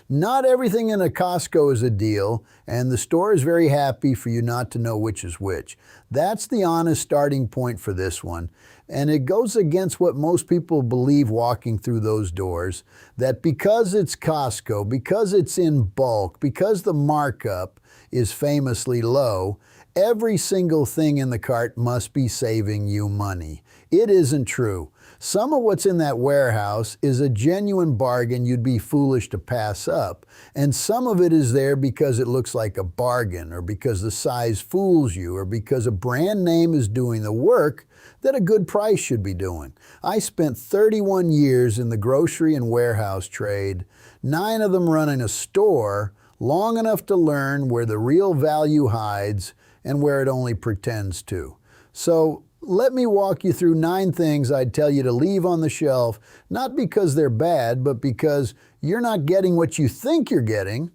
Not everything in a Costco is a deal, and the store is very happy for you not to know which is which. That's the honest starting point for this one. And it goes against what most people believe walking through those doors, that because it's Costco, because it's in bulk, because the markup is famously low, every single thing in the cart must be saving you money. It isn't true. Some of what's in that warehouse is a genuine bargain you'd be foolish to pass up, and some of it is there because it looks like a bargain, or because the size fools you, or because a brand name is doing the work that a good price should be doing. I spent 31 years in the grocery and warehouse trade, 9 of them running a store, long enough to learn where the real value hides and where it only pretends to. So let me walk you through 9 things I'd tell you to leave on the shelf, not because they're bad, but because you're not getting what you think you're getting,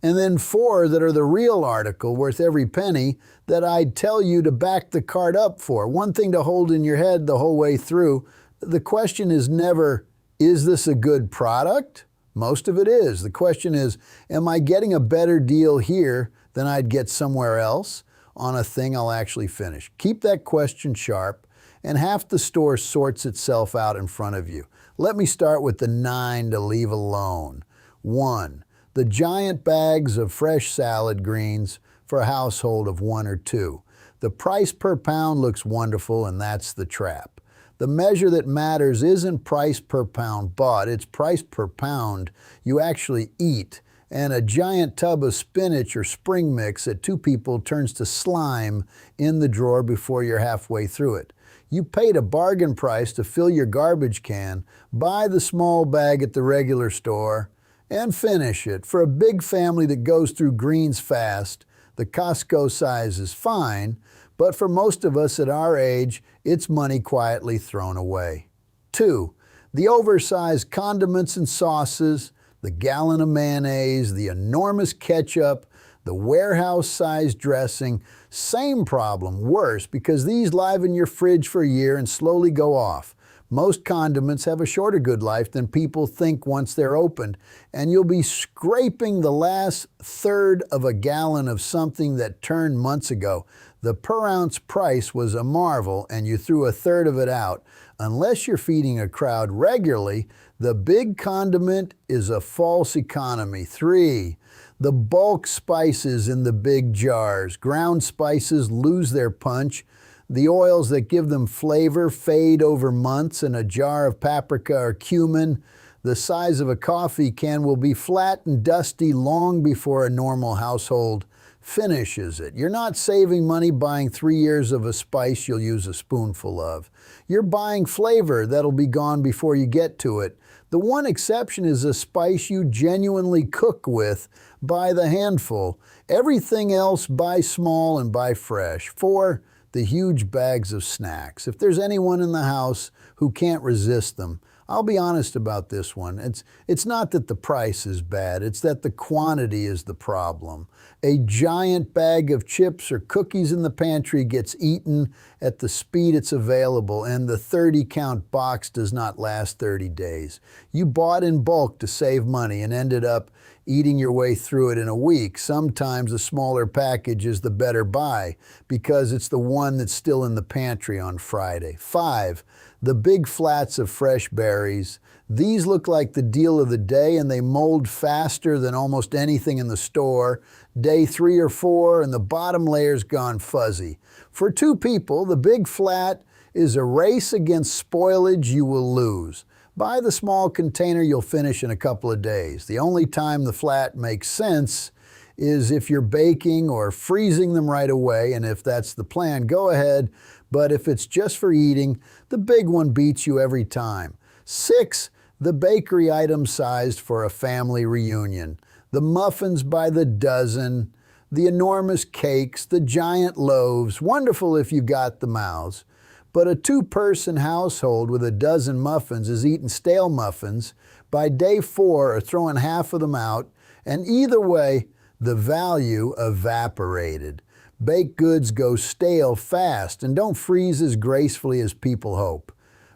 and then 4 that are the real article worth every penny that I'd tell you to back the cart up for. One thing to hold in your head the whole way through, the question is never, is this a good product? Most of it is. The question is, am I getting a better deal here than I'd get somewhere else on a thing I'll actually finish? Keep that question sharp, and half the store sorts itself out in front of you. Let me start with the 9 to leave alone. 1, the giant bags of fresh salad greens for a household of 1 or 2. The price per pound looks wonderful, and that's the trap. The measure that matters isn't price per pound bought, it's price per pound you actually eat. And a giant tub of spinach or spring mix at 2 people turns to slime in the drawer before you're halfway through it. You paid a bargain price to fill your garbage can, buy the small bag at the regular store, and finish it. For a big family that goes through greens fast, the Costco size is fine, but for most of us at our age, it's money quietly thrown away. 2, the oversized condiments and sauces, the gallon of mayonnaise, the enormous ketchup, the warehouse-sized dressing. Same problem, worse, because these liven your fridge for a year and slowly go off. Most condiments have a shorter good life than people think once they're opened, and you'll be scraping the last third of a gallon of something that turned months ago. The per ounce price was a marvel, and you threw a third of it out. Unless you're feeding a crowd regularly, the big condiment is a false economy. 3, the bulk spices in the big jars. Ground spices lose their punch. The oils that give them flavor fade over months, and a jar of paprika or cumin, the size of a coffee can, will be flat and dusty long before a normal household finishes it. You're not saving money buying 3 years of a spice you'll use a spoonful of. You're buying flavor that'll be gone before you get to it. The one exception is a spice you genuinely cook with by the handful. Everything else buy small and buy fresh. 4, the huge bags of snacks. If there's anyone in the house who can't resist them, I'll be honest about this one. It's not that the price is bad, it's that the quantity is the problem. A giant bag of chips or cookies in the pantry gets eaten at the speed it's available, and the 30-count box does not last 30 days. You bought in bulk to save money and ended up eating your way through it in a week. Sometimes a smaller package is the better buy because it's the one that's still in the pantry on Friday. 5, the big flats of fresh berries. These look like the deal of the day, and they mold faster than almost anything in the store. Day 3 or 4 and the bottom layer's gone fuzzy. For 2 people, the big flat is a race against spoilage you will lose. Buy the small container you'll finish in a couple of days. The only time the flat makes sense is if you're baking or freezing them right away, and if that's the plan, go ahead. But if it's just for eating, the big one beats you every time. 6, the bakery item sized for a family reunion. The muffins by the dozen, the enormous cakes, the giant loaves, wonderful if you got the mouths. But a 2-person household with a dozen muffins is eating stale muffins by day 4 or throwing half of them out, and either way, the value evaporated. Baked goods go stale fast and don't freeze as gracefully as people hope.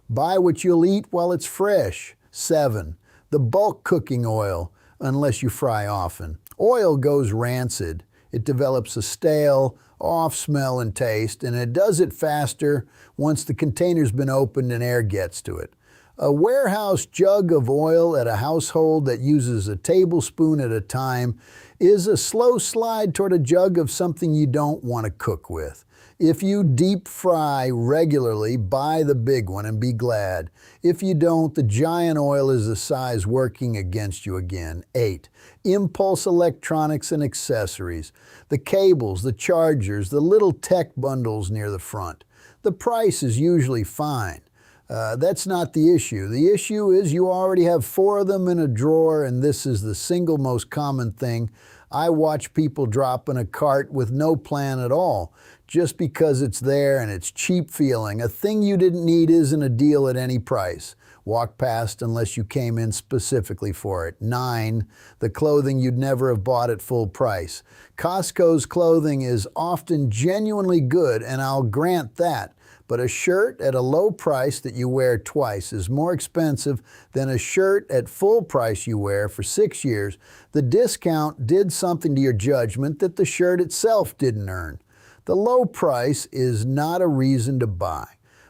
Buy what you'll eat while it's fresh. 7, the bulk cooking oil. unless you fry often. Oil goes rancid. It develops a stale, off smell and taste, and it does it faster once the container's been opened and air gets to it. A warehouse jug of oil at a household that uses a tablespoon at a time is a slow slide toward a jug of something you don't want to cook with. If you deep fry regularly, buy the big one and be glad. If you don't, the giant oil is the size working against you again. 8. Impulse electronics and accessories. The cables, the chargers, the little tech bundles near the front. The price is usually fine. That's not the issue. The issue is you already have 4 of them in a drawer, and this is the single most common thing I watch people drop in a cart with no plan at all, just because it's there and it's cheap feeling. A thing you didn't need isn't a deal at any price. Walk past unless you came in specifically for it. 9, the clothing you'd never have bought at full price. Costco's clothing is often genuinely good, and I'll grant that. But a shirt at a low price that you wear twice is more expensive than a shirt at full price you wear for 6 years. The discount did something to your judgment that the shirt itself didn't earn. The low price is not a reason to buy.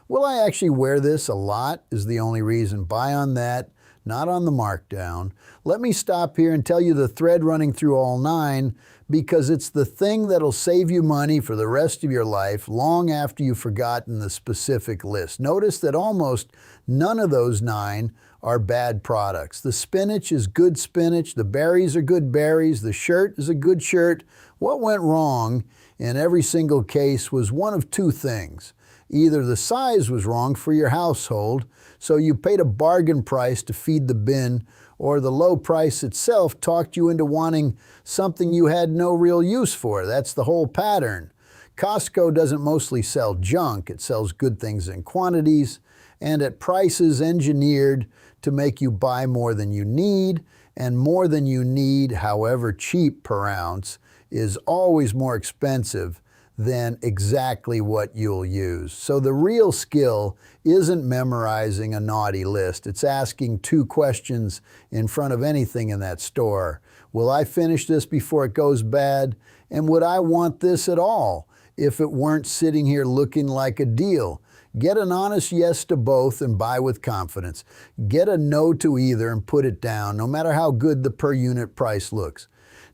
Will I actually wear this a lot is the only reason. Buy on that, not on the markdown. Let me stop here and tell you the thread running through all 9, because it's the thing that'll save you money for the rest of your life long after you've forgotten the specific list. Notice that almost none of those 9 are bad products. The spinach is good spinach, the berries are good berries, the shirt is a good shirt. What went wrong in every single case was one of 2 things. Either the size was wrong for your household, so you paid a bargain price to feed the bin, or the low price itself talked you into wanting something you had no real use for. That's the whole pattern. Costco doesn't mostly sell junk. It sells good things in quantities and at prices engineered to make you buy more than you need, and more than you need, however cheap per ounce, is always more expensive than exactly what you'll use. So the real skill isn't memorizing a naughty list. It's asking 2 questions in front of anything in that store. Will I finish this before it goes bad? And would I want this at all if it weren't sitting here looking like a deal? Get an honest yes to both and buy with confidence. Get a no to either and put it down, no matter how good the per unit price looks.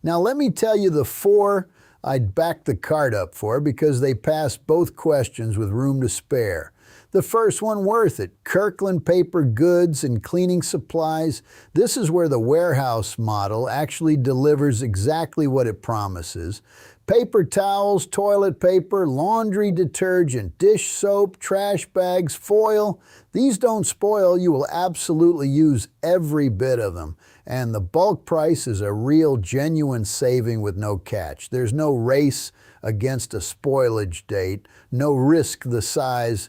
Now let me tell you the 4 I'd back the cart up for, because they passed both questions with room to spare. The first one, worth it. Kirkland Paper Goods and Cleaning Supplies. This is where the warehouse model actually delivers exactly what it promises. Paper towels, toilet paper, laundry detergent, dish soap, trash bags, foil. These don't spoil. You will absolutely use every bit of them. And the bulk price is a real, genuine saving with no catch. There's no race against a spoilage date, no risk the size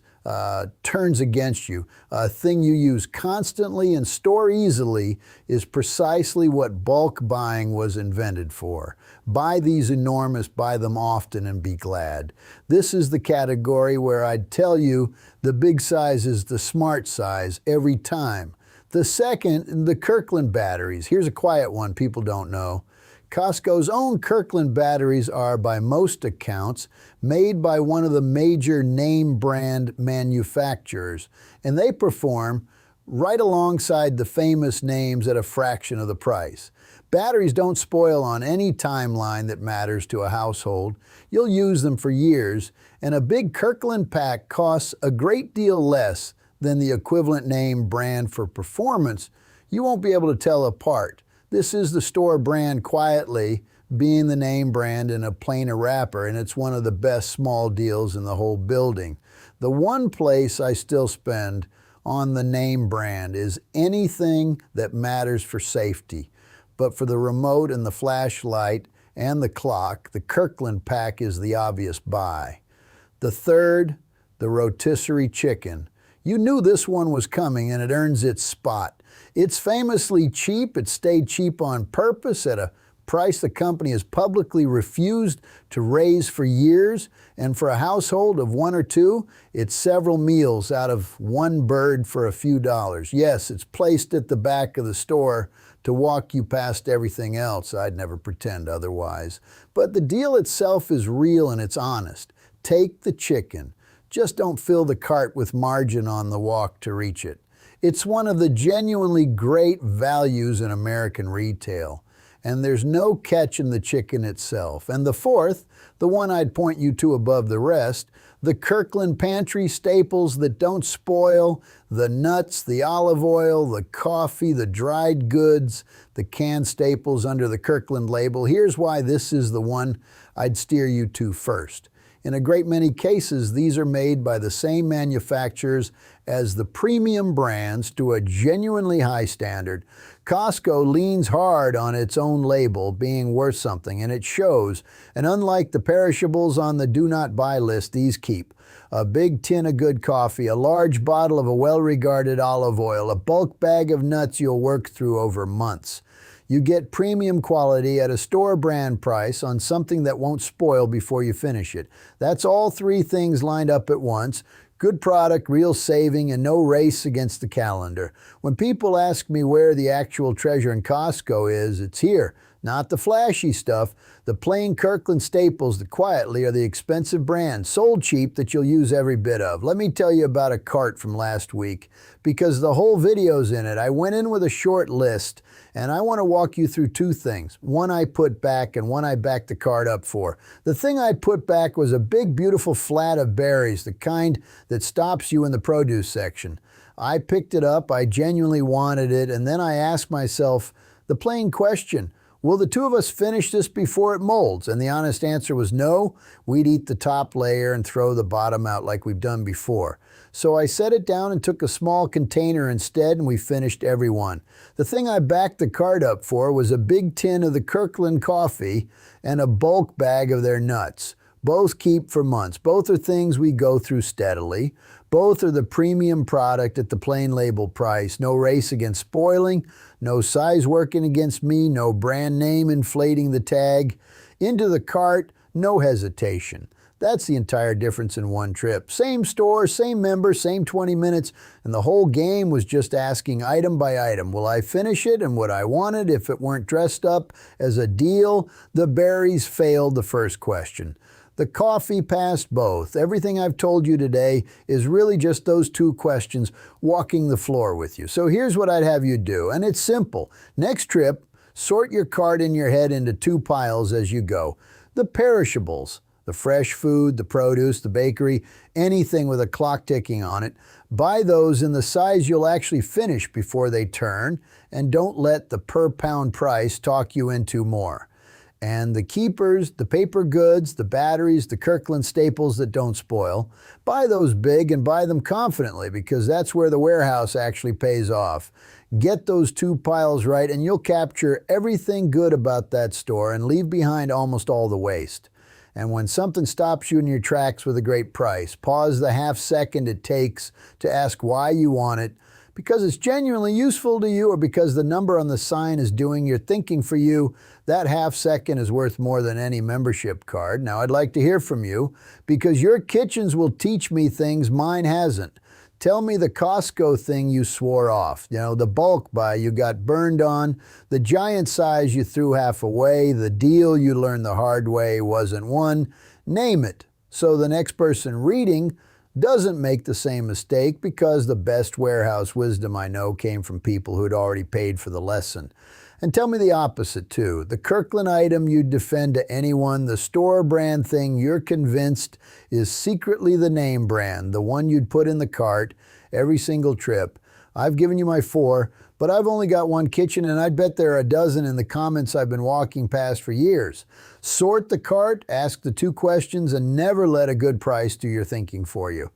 turns against you. A thing you use constantly and store easily is precisely what bulk buying was invented for. Buy these enormous, buy them often, and be glad. This is the category where I'd tell you the big size is the smart size every time. The second, the Kirkland batteries. Here's a quiet one people don't know. Costco's own Kirkland batteries are, by most accounts, made by one of the major name brand manufacturers, and they perform right alongside the famous names at a fraction of the price. Batteries don't spoil on any timeline that matters to a household. You'll use them for years, and a big Kirkland pack costs a great deal less than the equivalent name brand for performance. You won't be able to tell apart. This is the store brand quietly being the name brand in a plainer wrapper, and it's one of the best small deals in the whole building. The one place I still spend on the name brand is anything that matters for safety. But for the remote and the flashlight and the clock, the Kirkland pack is the obvious buy. The third, the rotisserie chicken. You knew this one was coming, and it earns its spot. It's famously cheap. It stayed cheap on purpose at a price the company has publicly refused to raise for years. And for a household of 1 or 2, it's several meals out of one bird for a few dollars. Yes, it's placed at the back of the store to walk you past everything else. I'd never pretend otherwise. But the deal itself is real and it's honest. Take the chicken. Just don't fill the cart with margin on the walk to reach it. It's one of the genuinely great values in American retail. And there's no catch in the chicken itself. And the fourth, the one I'd point you to above the rest, the Kirkland pantry staples that don't spoil, the nuts, the olive oil, the coffee, the dried goods, the canned staples under the Kirkland label. Here's why this is the one I'd steer you to first. In a great many cases, these are made by the same manufacturers as the premium brands to a genuinely high standard. Costco leans hard on its own label being worth something, and it shows. And unlike the perishables on the do not buy list, these keep. A big tin of good coffee, a large bottle of a well-regarded olive oil, a bulk bag of nuts you'll work through over months. You get premium quality at a store brand price on something that won't spoil before you finish it. That's all three things lined up at once. Good product, real saving, and no race against the calendar. When people ask me where the actual treasure in Costco is, it's here. Not the flashy stuff, the plain Kirkland staples that quietly are the expensive brands, sold cheap that you'll use every bit of. Let me tell you about a cart from last week, because the whole video's in it. I went in with a short list, and I want to walk you through two things. One I put back and one I backed the cart up for. The thing I put back was a big, beautiful flat of berries, the kind that stops you in the produce section. I picked it up, I genuinely wanted it, and then I asked myself the plain question, will the two of us finish this before it molds? And the honest answer was no. We'd eat the top layer and throw the bottom out like we've done before. So I set it down and took a small container instead, and we finished every one. The thing I backed the cart up for was a big tin of the Kirkland coffee and a bulk bag of their nuts. Both keep for months. Both are things we go through steadily. Both are the premium product at the plain label price. No race against spoiling, no size working against me, no brand name inflating the tag. Into the cart, no hesitation. That's the entire difference in one trip. Same store, same member, same 20 minutes, and the whole game was just asking item by item, will I finish it and would I want it if it weren't dressed up as a deal? The berries failed the first question. The coffee passed both. Everything I've told you today is really just those two questions walking the floor with you. So here's what I'd have you do, and it's simple. Next trip, sort your cart in your head into two piles as you go. The perishables, the fresh food, the produce, the bakery, anything with a clock ticking on it. Buy those in the size you'll actually finish before they turn, and don't let the per pound price talk you into more. And the keepers, the paper goods, the batteries, the Kirkland staples that don't spoil, buy those big and buy them confidently, because that's where the warehouse actually pays off. Get those two piles right and you'll capture everything good about that store and leave behind almost all the waste. And when something stops you in your tracks with a great price, pause the half second it takes to ask why you want it, because it's genuinely useful to you or because the number on the sign is doing your thinking for you. That half second is worth more than any membership card. Now, I'd like to hear from you, because your kitchens will teach me things mine hasn't. Tell me the Costco thing you swore off, the bulk buy you got burned on, the giant size you threw half away, the deal you learned the hard way wasn't one. Name it, so the next person reading doesn't make the same mistake, because the best warehouse wisdom I know came from people who'd already paid for the lesson. And tell me the opposite too. The Kirkland item you'd defend to anyone, the store brand thing you're convinced is secretly the name brand, the one you'd put in the cart every single trip. I've given you my 4, but I've only got one kitchen, and I'd bet there are a dozen in the comments I've been walking past for years. Sort the cart, ask the two questions, and never let a good price do your thinking for you.